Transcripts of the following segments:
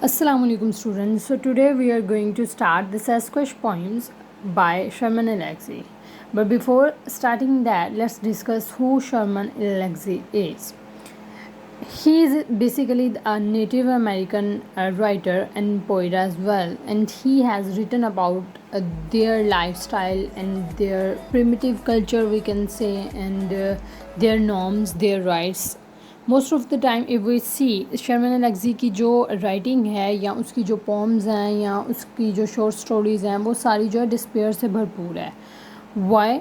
Assalamualaikum students. So today we are going to start the Sasquatch poems by Sherman Alexie. But before starting that, let's discuss who Sherman Alexie is. He is basically a Native American writer and poet as well, and he has written about their lifestyle and their primitive culture, we can say, and their norms, their rights. Most of the time if we see Sherman Alexie की जो writing है या उसकी जो poems हैं या उसकी जो शॉर्ट स्टोरीज़ हैं वो सारी जो है डिस्पेयर से भरपूर है. Why?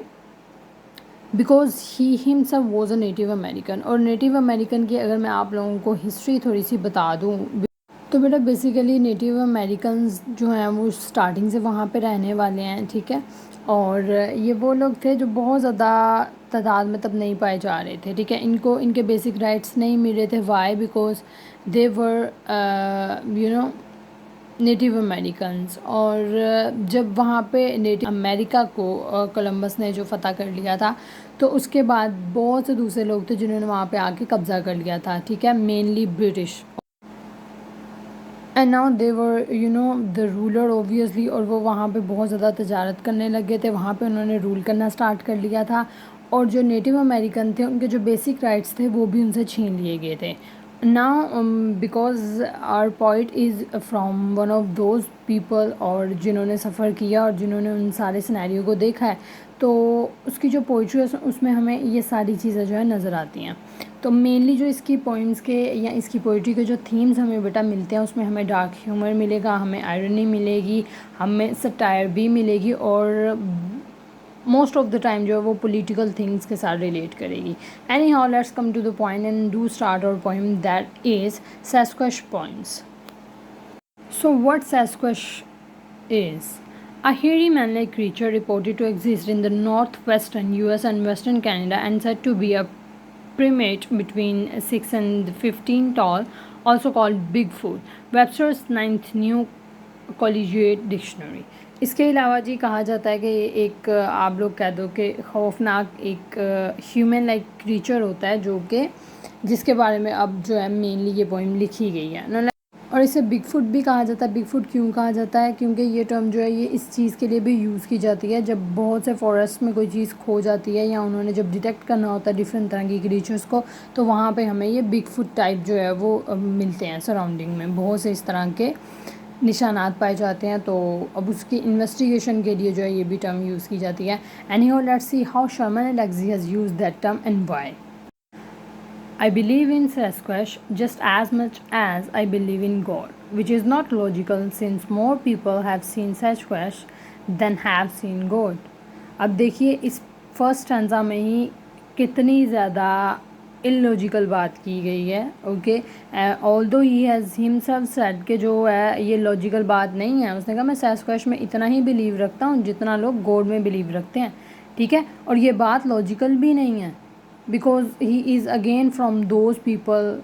Because he himself was a native American. और नेटिव अमेरिकन की अगर मैं आप लोगों को हिस्ट्री थोड़ी सी बता दूँ तो बेटा बेसिकली नेटिव अमेरिकन्स जो हैं वो स्टार्टिंग से वहाँ पे रहने वाले हैं, ठीक है. और ये वो लोग थे जो बहुत ज़्यादा तादाद में तब नहीं पाए जा रहे थे, ठीक है. इनको इनके बेसिक राइट्स नहीं मिल रहे थे. Why? Because they were native Americans. और जब वहाँ पे नेटिव अमेरिका को कोलंबस ने जो फ़तह कर लिया था तो उसके बाद बहुत से दूसरे लोग थे जिन्होंने वहाँ पे आके कब्ज़ा कर लिया था, ठीक है. Mainly British. And now they were the ruler obviously. और वो वहाँ पे बहुत ज़्यादा तजारत करने लगे थे. वहाँ पे उन्होंने रूल करना स्टार्ट कर लिया था. और जो नेटिव अमेरिकन थे उनके जो बेसिक राइट्स थे वो भी उनसे छीन लिए गए थे. Now because our poet is from one of those people और जिन्होंने सफ़र किया और जिन्होंने उन सारे सिनेरियो को देखा है, तो उसकी जो पोइट्री है उसमें हमें ये सारी चीज़ें जो है नज़र आती हैं. तो मेनली जो इसकी पोइम्स के या इसकी पोइट्री के जो थीम्स हमें बेटा मिलते हैं उसमें हमें डार्क ह्यूमर मिलेगा, हमें आयरनी मिलेगी, हमें सटायर भी मिलेगी और मोस्ट ऑफ द टाइम जो है वो पॉलिटिकल थिंग्स के साथ रिलेट करेगी. Anyhow let's come to the point and do start our poem that is Sasquatch poems. So what Sasquatch is? A hairy man-like creature reported to exist in the northwestern US and western Canada and said to be a primate between 6 and 15 tall, also called Bigfoot. Webster's 9th New Collegiate Dictionary. इसके अलावा जी कहा जाता है कि ये एक आप लोग कह दो कि खौफनाक एक ह्यूमन लाइक क्रीचर होता है जो कि जिसके बारे में अब जो है मेनली ये पोइम लिखी गई है. और इसे बिगफुट भी कहा जाता है. बिगफुट क्यों कहा जाता है? क्योंकि ये टर्म जो है ये इस चीज़ के लिए भी यूज़ की जाती है जब बहुत से फॉरेस्ट में कोई चीज़ खो जाती है या उन्होंने जब डिटेक्ट करना होता है डिफरेंट तरह की क्रीचर्स को, तो वहाँ पे हमें ये बिगफुट टाइप जो है वो मिलते हैं. सराउंडिंग में बहुत से इस तरह के निशानात पाए जाते हैं, तो अब उसकी इन्वेस्टिगेशन के लिए जो है ये भी टर्म यूज़ की जाती है. Anyhow let's see how Sherman Alexie has use that term and why. I believe in Sasquatch just as much as I believe in God, which is not logical since more people have seen Sasquatch than have seen God. अब देखिए इस first stanza में ही कितनी ज़्यादा illogical बात की गई है. Okay, although he has himself said कि जो है ये लॉजिकल बात नहीं है. उसने कहा मैं सैस्क्वैच में इतना ही बिलीव रखता हूँ जितना लोग गॉड में बिलीव रखते हैं, ठीक है. और ये बात लॉजिकल भी नहीं है because he is again from those people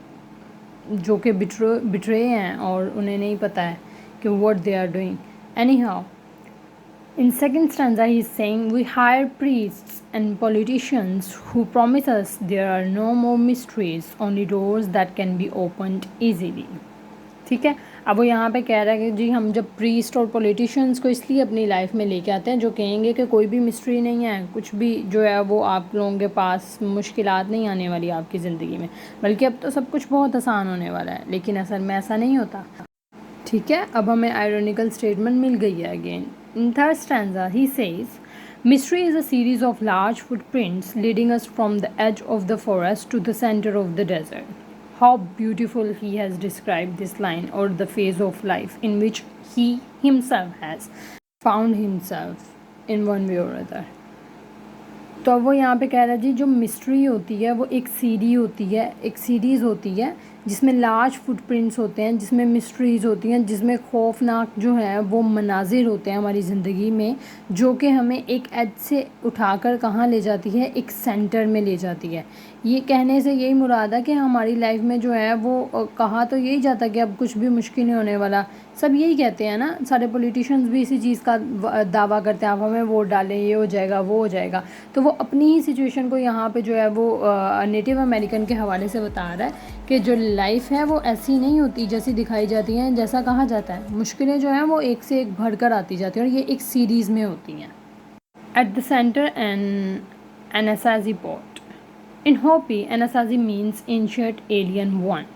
जो कि बिट्रे हैं और उन्हें नहीं पता है कि what they are doing. Anyhow in second stanza he is saying we hire priests and politicians who promise us there are no more mysteries, only doors that can be opened easily. ठीक है. अब वो यहाँ पे कह रहा है कि जी हम जब प्रीस्ट और पॉलिटिशियंस को इसलिए अपनी लाइफ में लेके आते हैं जो कहेंगे कि कोई भी मिस्ट्री नहीं है, कुछ भी जो है वो आप लोगों के पास मुश्किलात नहीं आने वाली आपकी ज़िंदगी में, बल्कि अब तो सब कुछ बहुत आसान होने वाला है. लेकिन असल में ऐसा नहीं होता, ठीक है. अब हमें आयरनिकल स्टेटमेंट मिल गई है again. In third stanza he says mystery is a series of large footprints leading us from the edge of the forest to the center of the desert. How beautiful he has described this line or the phase of life in which he himself has found himself in one way or other. तो वो यहाँ पे कह रहा है जी जो mystery होती है वो एक सीडी होती है, एक सीरीज़ होती है जिसमें लार्ज फुटप्रिंट्स होते हैं, जिसमें मिस्ट्रीज़ होती हैं, जिसमें खौफनाक जो है वो मनाजिर होते हैं हमारी ज़िंदगी में, जो कि हमें एक एज से उठाकर कहाँ ले जाती है, एक सेंटर में ले जाती है. ये कहने से यही मुराद है कि हमारी लाइफ में जो है वो कहा तो यही जाता कि अब कुछ भी मुश्किल नहीं होने वाला. सब यही कहते हैं ना, सारे पॉलिटिशियंस भी इसी चीज़ का दावा करते हैं आप हमें वोट डालें ये हो जाएगा वो हो जाएगा. तो वो अपनी ही सिचुएशन को यहाँ पे जो है वो नेटिव अमेरिकन के हवाले से बता रहा है कि जो लाइफ है वो ऐसी नहीं होती जैसी दिखाई जाती हैं, जैसा कहा जाता है। मुश्किलें जो हैं वो एक से एक बढ़कर आती जाती हैं और ये एक सीरीज़ में होती हैं। At the centre an Anasazi port. In Hopi, Anasazi means ancient alien one.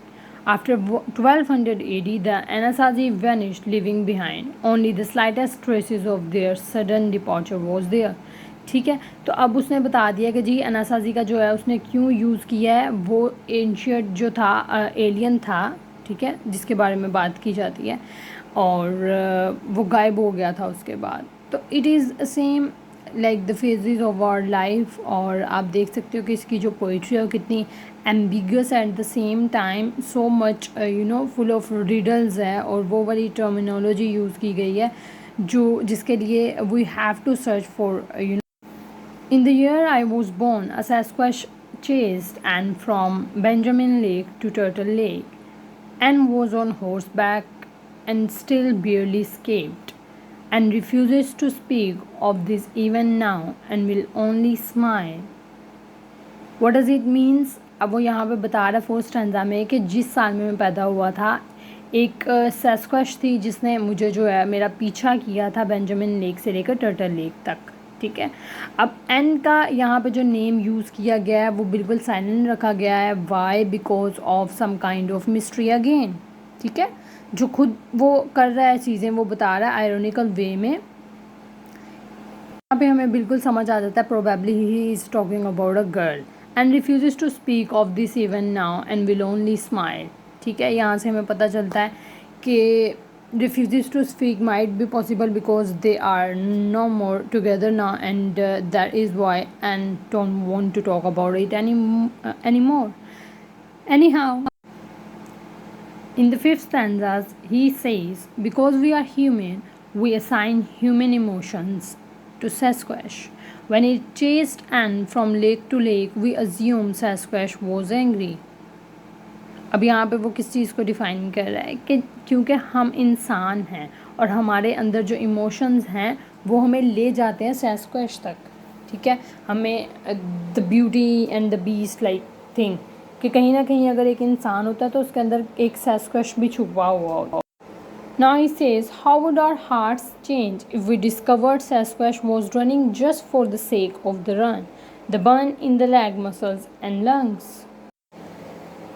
After 1200 AD, the Anasazi vanished, leaving behind only the slightest traces of their sudden departure was there. ठीक है, तो अब उसने बता दिया कि जी अनासाजी का जो है उसने क्यों यूज़ किया है, वो एंशियंट जो था एलियन था, ठीक है, जिसके बारे में बात की जाती है, और वो गायब हो गया था उसके बाद। तो it is same like the phases of our life. और आप देख सकते हो कि इसकी जो पोइट्री है वो कितनी ambiguous at the same time, so much full of riddles है, और वो वाली टर्मिनोलॉजी यूज़ की गई है जो जिसके लिए we have to search for In the year I was born, a Sasquatch chased Anne from Benjamin Lake to Turtle Lake. Anne was on horseback and still barely escaped, and refuses to speak of this even now and will only smile. What does it means? अब वो यहाँ पे बता रहा है fourth stanza में कि जिस साल में मैं पैदा हुआ था, एक सैस्क्वैच थी जिसने मुझे जो है मेरा पीछा किया था बेंजामिन लेक से लेकर टर्टल लेक तक, ठीक है। अब एन का यहाँ पे जो नेम यूज़ किया गया है वो बिल्कुल साइलेंट रखा गया है। Why? Because of some kind of mystery again, ठीक है। जो खुद वो कर रहा है चीज़ें वो बता रहा है आयरोनिकल वे में। यहाँ पे हमें बिल्कुल समझ आ जाता है probably he is talking about a girl and refuses to speak of this even now and will only smile, ठीक है। यहाँ से हमें पता चलता है कि refuses to speak might be possible because they are no more together now, and that is why and don't want to talk about it anymore. Anyhow, in the fifth stanzas he says, because we are human, we assign human emotions to Sasquatch. When he chased Anne from lake to lake, we assume Sasquatch was angry. अब यहाँ पे वो किस चीज़ को define कर रहा है कि क्योंकि हम इंसान हैं और हमारे अंदर जो इमोशंस हैं वो हमें ले जाते हैं सैस्क्वैच तक, ठीक है। हमें the beauty and the beast like thing कि कहीं ना कहीं अगर एक इंसान होता है तो उसके अंदर एक सैस्क्वैच भी छुपा हुआ होता है। Now he says, how would our hearts change if we discovered Sasquatch was running just for the sake of the run, the burn in the leg muscles and lungs?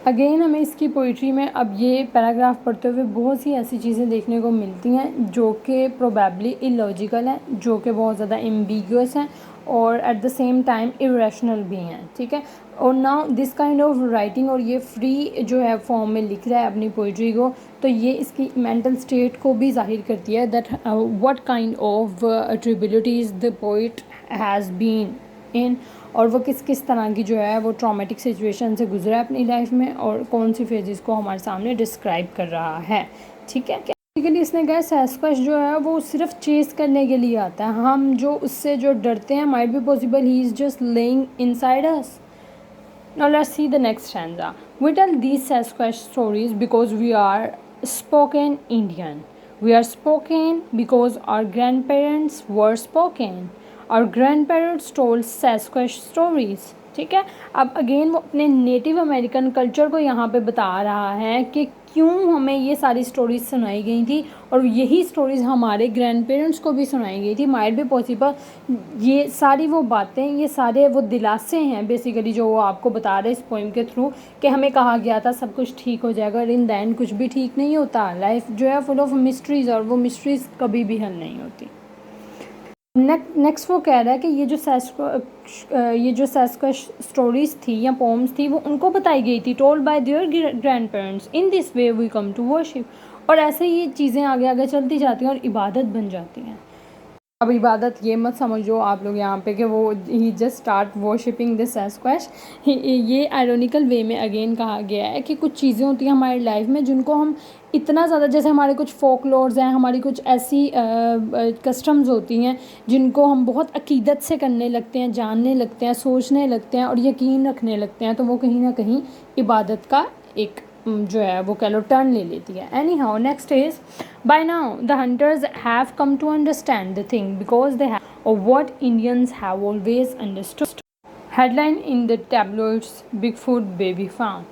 Again हमें इसकी पोइट्री में अब ये paragraph पढ़ते हुए बहुत सी ऐसी चीज़ें देखने को मिलती हैं जो कि प्रोबेबली इलॉजिकल हैं, जो कि बहुत ज़्यादा एम्बिगुअस हैं और at the same time irrational भी हैं, ठीक है। और now this kind of writing, और ये फ्री जो है फॉर्म में लिख रहा है अपनी पोइट्री को, तो ये इसकी मेंटल स्टेट को भी जाहिर करती है that what kind of tribalities the poet has been in, और वो किस किस तरह की जो है वो ट्रॉमेटिक सिचुएशन से गुजरा है अपनी लाइफ में और कौन सी फेजेस को हमारे सामने डिस्क्राइब कर रहा है, ठीक है। बेसिकली इसने कहा सैस्क्वैच जो है वो सिर्फ चेस करने के लिए आता है, हम जो उससे जो डरते हैं might be possible he is just laying inside us. Now let's see the next stanza. We tell these Sasquatch stories because we are spoken Indian. We are spoken because our grandparents were spoken. Our grandparents told Sasquatch stories. ठीक है। अब again वो अपने native American culture को यहाँ पे बता रहा है कि क्यों हमें ये सारी स्टोरीज सुनाई गई थी, और यही स्टोरीज़ हमारे ग्रैंड पेरेंट्स को भी सुनाई गई थी। माइट भी पॉसिबल ये सारी वो बातें, ये सारे वो दिलासे हैं बेसिकली जो वो आपको बता रहे इस पोइम के थ्रू कि हमें कहा गया था सब कुछ ठीक हो जाएगा, इन द एंड कुछ भी ठीक नहीं होता। लाइफ जो है फुल ऑफ मिस्ट्रीज़, और वो मिस्ट्रीज़ कभी भी हल नहीं होती। नेक्स्ट वो कह रहा है कि ये जो सैस्क्वैच स्टोरीज़ थी या पोम्स थी वो उनको बताई गई थी, told by their grand parents, in this way we come to worship. और ऐसे ये चीज़ें आगे आगे चलती जाती हैं और इबादत बन जाती हैं। अब इबादत ये मत समझो आप लोग यहाँ पे कि वो ही जस्ट स्टार्ट वर्शिपिंग दिस सैस्क्वैच। ये आयरोनिकल वे में अगेन कहा गया है कि कुछ चीज़ें होती हैं हमारी लाइफ में जिनको हम इतना ज़्यादा, जैसे हमारे कुछ फोकलोर्स हैं, हमारी कुछ ऐसी कस्टम्स होती हैं जिनको हम बहुत अकीदत से करने लगते हैं, जानने लगते हैं, सोचने लगते हैं और यकीन रखने लगते हैं, तो वो कहीं ना कहीं इबादत का एक जो है वो कह लो टर्न ले लेती है। Anyhow next is, by now the hunters have come to understand the thing because they have what Indians have always understood. Headline in the tabloids, Bigfoot baby found.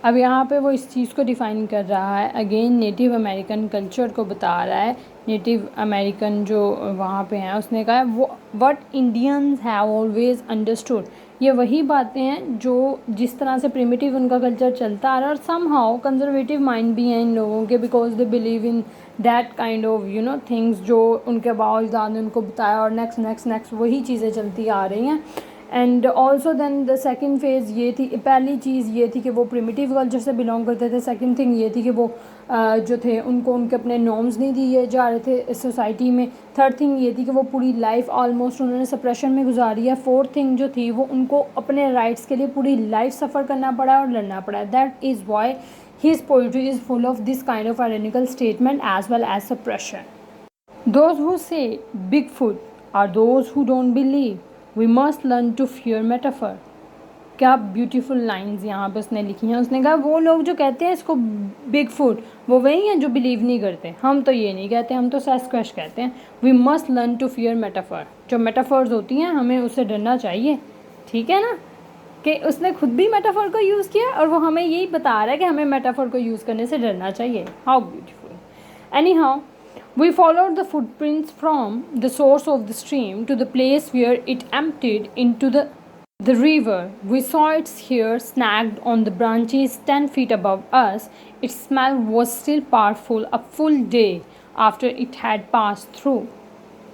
अब यहाँ पे वो इस चीज़ को डिफ़ाइन कर रहा है, अगेन नेटिव अमेरिकन कल्चर को बता रहा है। नेटिव अमेरिकन जो वहाँ पे हैं उसने कहा वो what Indians have always understood, ये वही बातें हैं जो जिस तरह से प्रिमिटिव उनका कल्चर चलता आ रहा है, और सम हाउ कंजर्वेटिव माइंड भी हैं इन लोगों के, because they believe in that kind of things जो उनके बाबा अजदाद ने उनको बताया, और नेक्स्ट वही चीज़ें चलती आ रही हैं। And also then the second phase ये थी, पहली चीज़ ये थी कि वो प्रिमिटिव कल्चर से बिलोंग करते थे। सेकेंड थिंग ये थी कि वो जो थे उनको उनके अपने नॉर्म्स नहीं दिए जा रहे थे इस सोसाइटी में। थर्ड थिंग ये थी कि वो पूरी लाइफ ऑलमोस्ट उन्होंने सप्रेशन में गुजारी है। फोर्थ थिंग जो थी वो उनको अपने राइट्स के लिए पूरी लाइफ सफ़र करना पड़ा और लड़ना पड़ा। That is why his poetry is full of this kind of ironical statement as well as suppression. Those who say Bigfoot are those who don't believe. We must learn to fear metaphor. क्या beautiful lines यहाँ पे उसने लिखी हैं। उसने कहा वो लोग जो कहते हैं इसको बिग फुट, वो वही हैं जो बिलीव नहीं करते। हम तो ये नहीं कहते, हम तो सैस्क्वैश कहते हैं। We must learn to fear metaphor, जो मेटाफर्स होती हैं हमें उससे डरना चाहिए, ठीक है ना। कि उसने खुद भी मेटाफर को यूज़ किया और वो हमें यही बता रहा है कि हमें मेटाफर को यूज़ करने से डरना चाहिए। How beautiful. Any how we followed the footprints from the source of the stream to the place where it emptied into the river. We saw its hair snagged on the branches 10 feet above us. Its smell was still powerful a full day after it had passed through.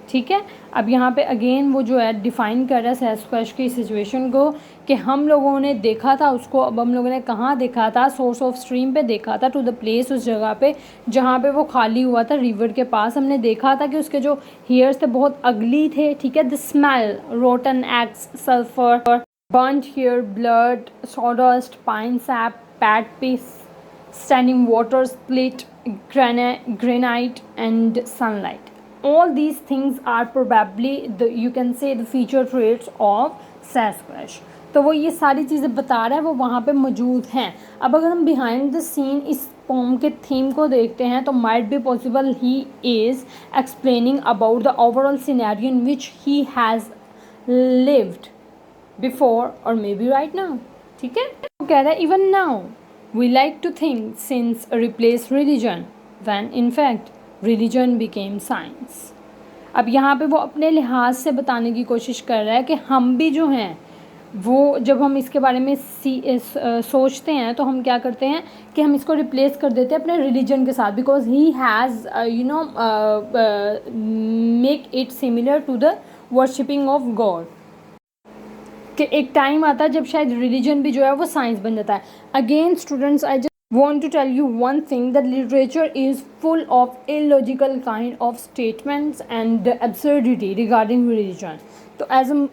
ठीक है, अब यहाँ पे again वो जो है define कर रहा है सैस्क्वैश की सिचुएशन को कि हम लोगों ने देखा था उसको। अब हम लोगों ने कहाँ देखा था? सोर्स ऑफ स्ट्रीम पे देखा था, टू द प्लेस, उस जगह पे जहाँ पे वो खाली हुआ था, रिवर के पास। हमने देखा था कि उसके जो हेयर्स थे बहुत अगली थे, ठीक है। The smell, rotten eggs, sulphur, burnt hair, blood, sawdust, pine sap, pat peas, standing water, split granite and sunlight. All these things are probably you can say the feature traits of Sasquatch. तो वो ये सारी चीज़ें बता रहा है, वो वहाँ पे मौजूद हैं। अब अगर हम बिहाइंड द सीन इस पोम के थीम को देखते हैं तो might be possible he is explaining about the overall scenario in which he has lived before और मे बी राइट नाउ, ठीक है। वो कह रहा है even now we like to think science replace religion when in fact religion became science. अब यहाँ पे वो अपने लिहाज से बताने की कोशिश कर रहा है कि हम भी जो हैं वो जब हम इसके बारे में सोचते हैं तो हम क्या करते हैं कि हम इसको रिप्लेस कर देते हैं अपने रिलीजन के साथ, because he has make it similar to the worshipping of God. कि एक टाइम आता है जब शायद रिलीजन भी जो है वो साइंस बन जाता है। Again students, I want to tell you one thing, that literature is full of illogical kind of statements and absurdity regarding religion. तो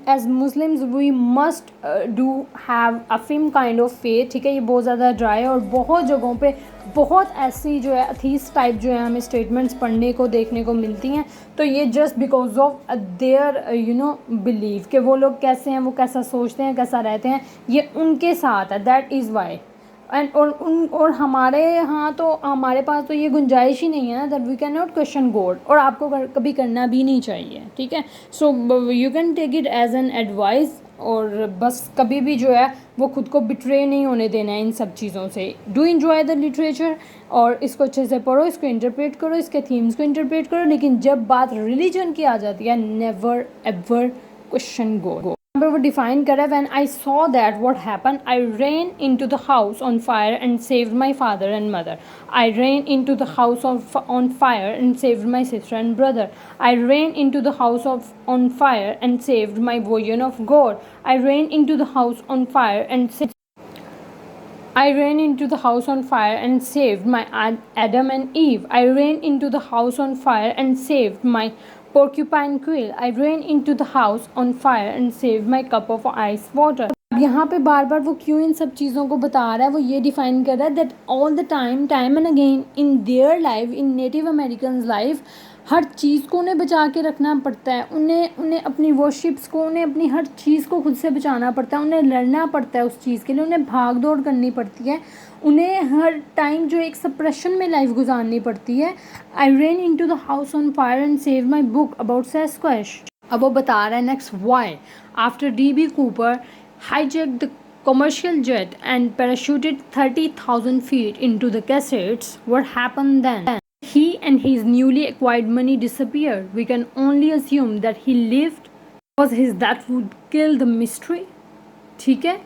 as Muslims we must do have a firm kind of faith, ठीक है। ये बहुत ज़्यादा dry है और बहुत जगहों पे बहुत ऐसी जो है अथीस्ट टाइप जो है हमें स्टेटमेंट्स पढ़ने को देखने को मिलती हैं। तो ये just because of their believe कि वो लोग कैसे हैं, वो कैसा सोचते हैं, कैसा रहते हैं, ये उनके साथ है, दैट इज़ वाई। एंड और हमारे यहाँ तो हमारे पास तो ये गुंजाइश ही नहीं है ना, that we can not question God, और आपको कभी करना भी नहीं चाहिए, ठीक है। So you can take it as an advice, और बस कभी भी जो है वो खुद को बिट्रे नहीं होने देना है इन सब चीज़ों से। डू इन्जॉय द लिटरेचर, और इसको अच्छे से पढ़ो, इसको इंटरप्रेट करो, इसके थीम्स को इंटरप्रेट करो, लेकिन जब बात रिलीजन की आ जाती है नेवर एवर क्वेश्चन गॉड। वो डिफाइन करा, when I saw that what happen I ran into the house on fire and saved my father and mother. I ran into the house on fire and saved my sister and brother. I ran into the house on fire and saved my vision of God. I ran into the house on fire and I ran into the house on fire and saved my Adam and Eve. I ran into the house on fire and saved my porcupine quill. I ran into the house on fire and saved my cup of ice water. यहाँ पे बार बार वो क्यों इन सब चीज़ों को बता रहा है, वो ये डिफाइन कर रहा है that all the time and again in their life, in native American life, हर चीज़ को उन्हें बचा के रखना पड़ता है। उन्हें अपनी वर्शिप्स को, उन्हें अपनी हर चीज़ को खुद से बचाना पड़ता है, उन्हें लड़ना पड़ता है उस चीज़ के लिए, उन्हें भाग दौड़ करनी पड़ती है, उन्हें हर टाइम जो एक सप्रेशन में लाइफ गुजारनी पड़ती है। I ran into the house on fire and save my book about Sasquatch. अब वो बता रहा है next why after D.B. Cooper hijacked the commercial jet and parachuted 30,000 feet into the cassettes, what happened then? He and his newly acquired money disappeared. We can only assume that he lived because his death would kill the mystery. ठीक है?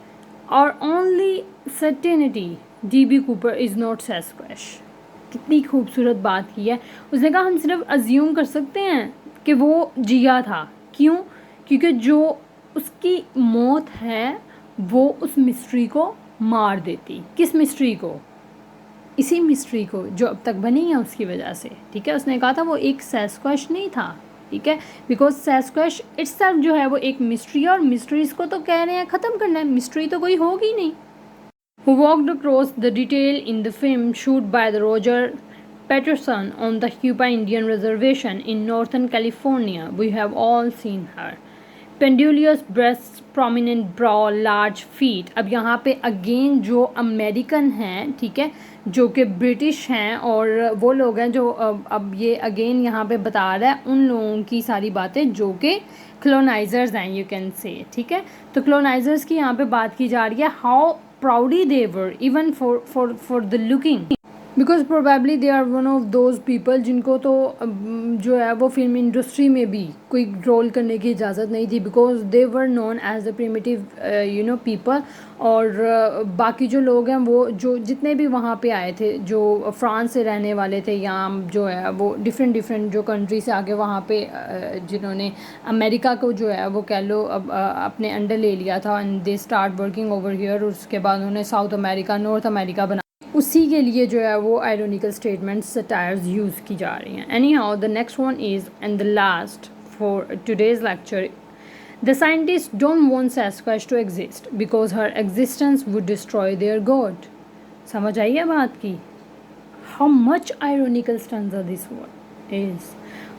Our only certainty, DB Cooper is not Sasquatch. कितनी खूबसूरत बात की है. उसने कहा हम सिर्फ अज्यूम कर सकते हैं कि वो जिया था. क्यों? क्योंकि जो उसकी मौत है वो उस मिस्ट्री को मार देती. किस मिस्ट्री को? इसी मिस्ट्री को जो अब तक बनी है उसकी वजह से. ठीक है, उसने कहा था वो एक सैस्क्वैच नहीं था. ठीक है, बिकॉज सैस्क्वैच इट्सेल्फ जो है वो एक मिस्ट्री है और मिस्ट्रीज को तो कह रहे हैं ख़त्म करना है. मिस्ट्री तो कोई होगी नहीं. Who walked across the detail in the film shoot by the Roger Patterson on the Hupa Indian Reservation in Northern California. We have all seen her. Pendulous breasts, prominent brow, large feet. अब यहाँ पे again जो American हैं, ठीक है, जो कि British हैं और वो लोग हैं जो अब ये अगेन यहाँ पे बता रहा है उन लोगों की सारी बातें जो कि क्लोनाइजर्स हैं, यू कैन से. ठीक है, तो क्लोनाइजर्स की यहाँ पे बात की जा रही है. How proudly they were even for the looking, because probably they are one of those people जिनको तो जो है वो फिल्म इंडस्ट्री में भी कोई रोल करने की इजाज़त नहीं थी. Because they were known as the primitive people. और बाकी जो लोग हैं वो जो जितने भी वहाँ पे आए थे जो फ्रांस से रहने वाले थे या जो है वो डिफरेंट जो कंट्री से आके वहाँ पे जिन्होंने अमेरिका को जो है वो कह लो अब अपने अंडर ले लिया था and they start working over here. उसके बाद उन्होंने साउथ अमेरिका नॉर्थ अमेरिका बना. उसी के लिए जो है वो आयरोनिकल स्टेटमेंट्स सटायर्स यूज़ की जा रही हैं. Any how the next one is and the last for today's lecture. The scientists don't want Sasquatch to exist because her existence would destroy their god. समझ आई है बात की? How much ironical stanza this word is.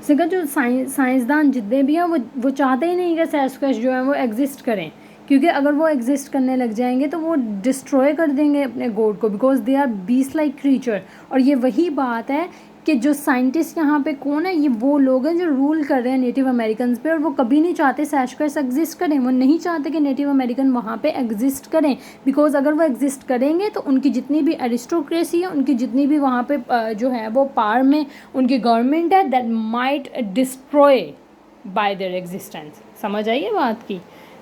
उसने कहा जो साइंसदान जितने भी हैं वो चाहते ही नहीं कि Sasquatch जो है वो एग्जिस्ट करें, क्योंकि अगर वो एग्जिस्ट करने लग जाएंगे तो वो डिस्ट्रॉय कर देंगे अपने गॉड को. Because they are beast like creature. और ये वही बात है कि जो साइंटिस्ट यहाँ पे कौन है, ये वो लोग हैं जो रूल कर रहे हैं नेटिव अमेरिकन पे. और वो कभी नहीं चाहते सैस्क्वैच एग्जिस्ट करें. वो नहीं चाहते कि नेटिव अमेरिकन वहाँ पे एग्जिस्ट करें. बिकॉज अगर वो एग्जिस्ट करेंगे तो उनकी जितनी भी एरिस्टोक्रेसी है, उनकी जितनी भी वहाँ पे जो है वो पावर में उनकी गवर्नमेंट है, that might destroy bye there existence. समझ आइए बात की?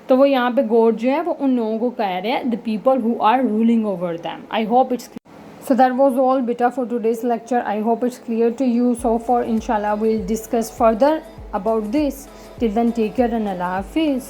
तो वो यहाँ पे गॉड जो है वो उन लोगों को कह रहे हैं, the people who are ruling over them. I hope it's So that was all beta for today's lecture. I hope it's clear to you. So far, inshallah, we'll discuss further about this. Till then, take care and Allah Hafiz.